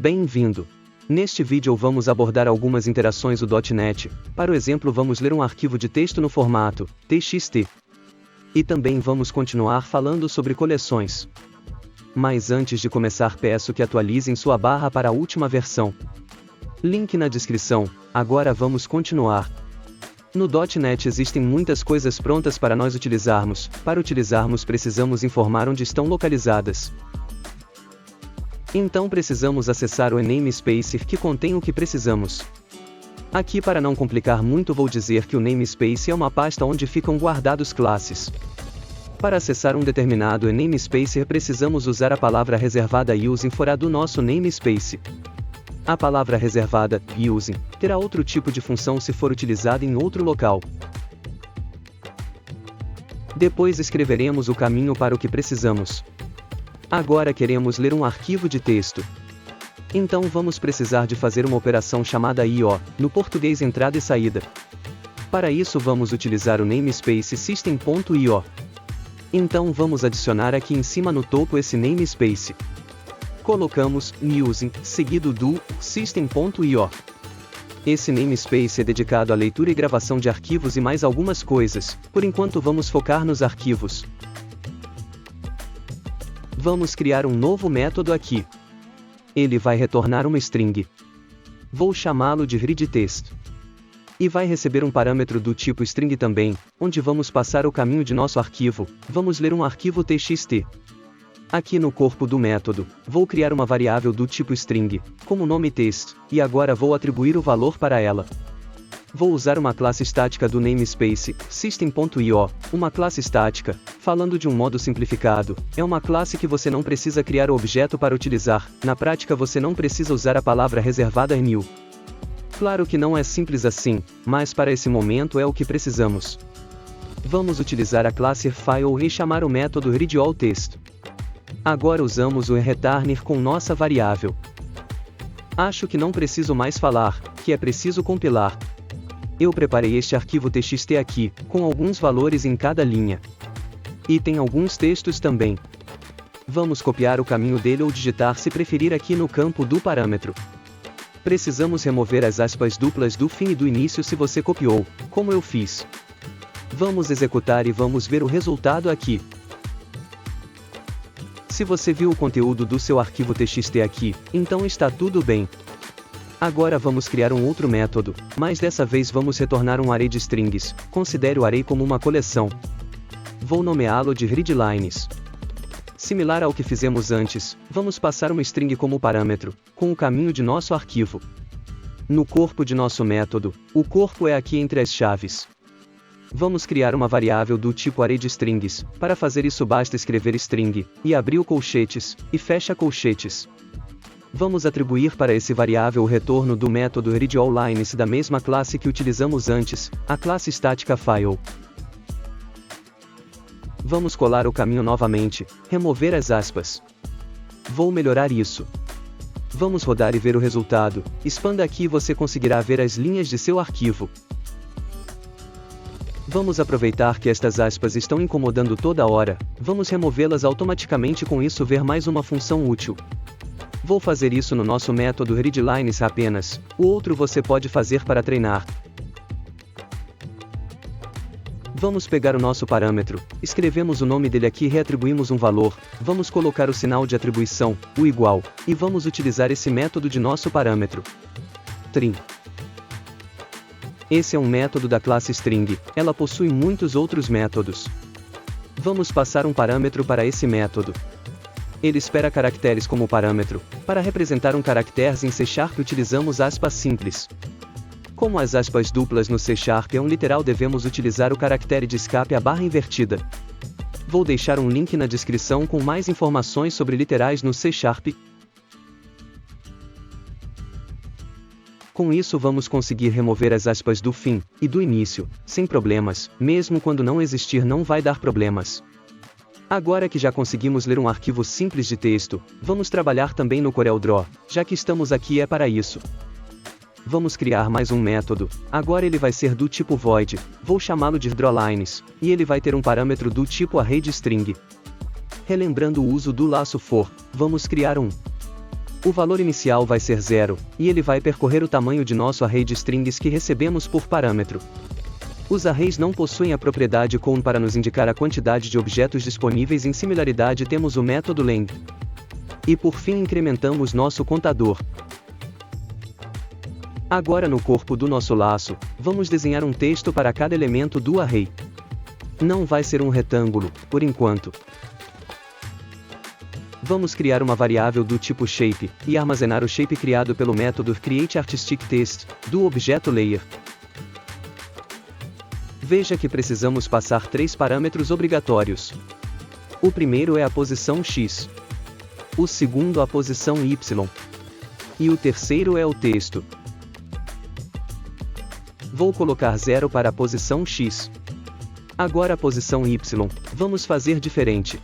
Bem-vindo! Neste vídeo vamos abordar algumas interações do .NET. Para o exemplo, vamos ler um arquivo de texto no formato txt. E também vamos continuar falando sobre coleções. Mas antes de começar, peço que atualizem sua barra para a última versão. Link na descrição. Agora vamos continuar. No .NET existem muitas coisas prontas para nós utilizarmos. Para utilizarmos, precisamos informar onde estão localizadas. Então precisamos acessar o namespace que contém o que precisamos. Aqui, para não complicar muito, vou dizer que o namespace é uma pasta onde ficam guardados classes. Para acessar um determinado namespace, precisamos usar a palavra reservada using fora do nosso namespace. A palavra reservada, using, terá outro tipo de função se for utilizada em outro local. Depois escreveremos o caminho para o que precisamos. Agora queremos ler um arquivo de texto. Então vamos precisar de fazer uma operação chamada IO, no português entrada e saída. Para isso vamos utilizar o namespace system.io. Então vamos adicionar aqui em cima no topo esse namespace. Colocamos using, seguido do system.io. Esse namespace é dedicado à leitura e gravação de arquivos e mais algumas coisas. Por enquanto vamos focar nos arquivos. Vamos criar um novo método aqui. Ele vai retornar uma string. Vou chamá-lo de readText. E vai receber um parâmetro do tipo string também, onde vamos passar o caminho de nosso arquivo. Vamos ler um arquivo txt. Aqui no corpo do método, vou criar uma variável do tipo string, como nome text, e agora vou atribuir o valor para ela. Vou usar uma classe estática do namespace system.io. Uma classe estática, falando de um modo simplificado, é uma classe que você não precisa criar o objeto para utilizar. Na prática, você não precisa usar a palavra reservada new. Claro que não é simples assim, mas para esse momento é o que precisamos. Vamos utilizar a classe file e chamar o método readAllText. Agora usamos o returner com nossa variável. Acho que não preciso mais falar, que é preciso compilar. Eu preparei este arquivo txt aqui, com alguns valores em cada linha. E tem alguns textos também. Vamos copiar o caminho dele ou digitar se preferir aqui no campo do parâmetro. Precisamos remover as aspas duplas do fim e do início se você copiou, como eu fiz. Vamos executar e vamos ver o resultado aqui. Se você viu o conteúdo do seu arquivo txt aqui, então está tudo bem. Agora vamos criar um outro método, mas dessa vez vamos retornar um array de strings. Considere o array como uma coleção. Vou nomeá-lo de readLines. Similar ao que fizemos antes, vamos passar uma string como parâmetro, com o caminho de nosso arquivo. No corpo de nosso método, o corpo é aqui entre as chaves. Vamos criar uma variável do tipo array de strings. Para fazer isso basta escrever string, e abrir o colchetes, e fecha colchetes. Vamos atribuir para esse variável o retorno do método readAllLines da mesma classe que utilizamos antes, a classe estática file. Vamos colar o caminho novamente, remover as aspas. Vou melhorar isso. Vamos rodar e ver o resultado. Expanda aqui e você conseguirá ver as linhas de seu arquivo. Vamos aproveitar que estas aspas estão incomodando toda hora, vamos removê-las automaticamente, com isso ver mais uma função útil. Vou fazer isso no nosso método readLines apenas, o outro você pode fazer para treinar. Vamos pegar o nosso parâmetro, escrevemos o nome dele aqui e reatribuímos um valor, vamos colocar o sinal de atribuição, o igual, e vamos utilizar esse método de nosso parâmetro. Trim. Esse é um método da classe string, ela possui muitos outros métodos. Vamos passar um parâmetro para esse método. Ele espera caracteres como parâmetro. Para representar um caractere em C# utilizamos aspas simples. Como as aspas duplas no C# é um literal, devemos utilizar o caractere de escape, a barra invertida. Vou deixar um link na descrição com mais informações sobre literais no C#. Com isso vamos conseguir remover as aspas do fim e do início, sem problemas. Mesmo quando não existir, não vai dar problemas. Agora que já conseguimos ler um arquivo simples de texto, vamos trabalhar também no CorelDRAW, já que estamos aqui é para isso. Vamos criar mais um método, agora ele vai ser do tipo void, vou chamá-lo de drawLines, e ele vai ter um parâmetro do tipo array de string. Relembrando o uso do laço for, vamos criar um O valor inicial vai ser 0, e ele vai percorrer o tamanho de nosso array de strings que recebemos por parâmetro. Os arrays não possuem a propriedade count para nos indicar a quantidade de objetos disponíveis. Em similaridade temos o método len. E por fim incrementamos nosso contador. Agora no corpo do nosso laço, vamos desenhar um texto para cada elemento do array. Não vai ser um retângulo, por enquanto. Vamos criar uma variável do tipo shape, e armazenar o shape criado pelo método createArtisticText, do objeto layer. Veja que precisamos passar 3 parâmetros obrigatórios. O primeiro é a posição x. O segundo a posição y. E o terceiro é o texto. Vou colocar 0 para a posição x. Agora a posição y, vamos fazer diferente.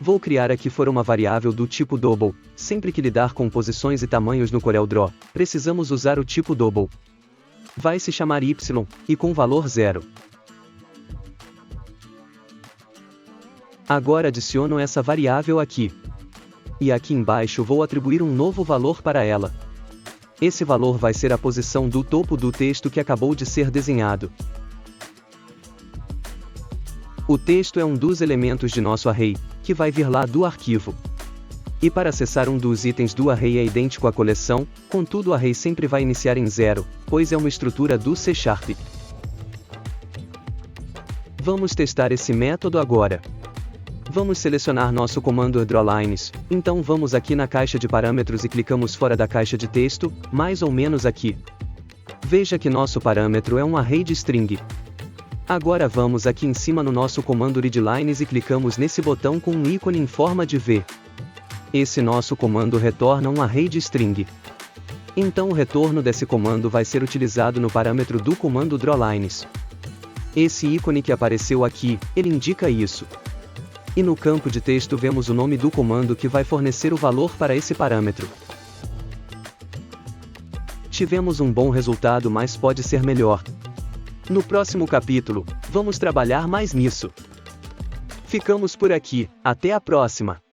Vou criar aqui for uma variável do tipo double. Sempre que lidar com posições e tamanhos no CorelDRAW, precisamos usar o tipo double. Vai se chamar y, e com valor 0. Agora adiciono essa variável aqui. E aqui embaixo vou atribuir um novo valor para ela. Esse valor vai ser a posição do topo do texto que acabou de ser desenhado. O texto é um dos elementos de nosso array, que vai vir lá do arquivo. E para acessar um dos itens do array é idêntico à coleção, contudo o array sempre vai iniciar em 0, pois é uma estrutura do C#. Vamos testar esse método agora. Vamos selecionar nosso comando drawLines, então vamos aqui na caixa de parâmetros e clicamos fora da caixa de texto, mais ou menos aqui. Veja que nosso parâmetro é um array de string. Agora vamos aqui em cima no nosso comando readLines e clicamos nesse botão com um ícone em forma de V. Esse nosso comando retorna um array de string. Então o retorno desse comando vai ser utilizado no parâmetro do comando drawLines. Esse ícone que apareceu aqui, ele indica isso. E no campo de texto vemos o nome do comando que vai fornecer o valor para esse parâmetro. Tivemos um bom resultado, mas pode ser melhor. No próximo capítulo, vamos trabalhar mais nisso. Ficamos por aqui, até a próxima!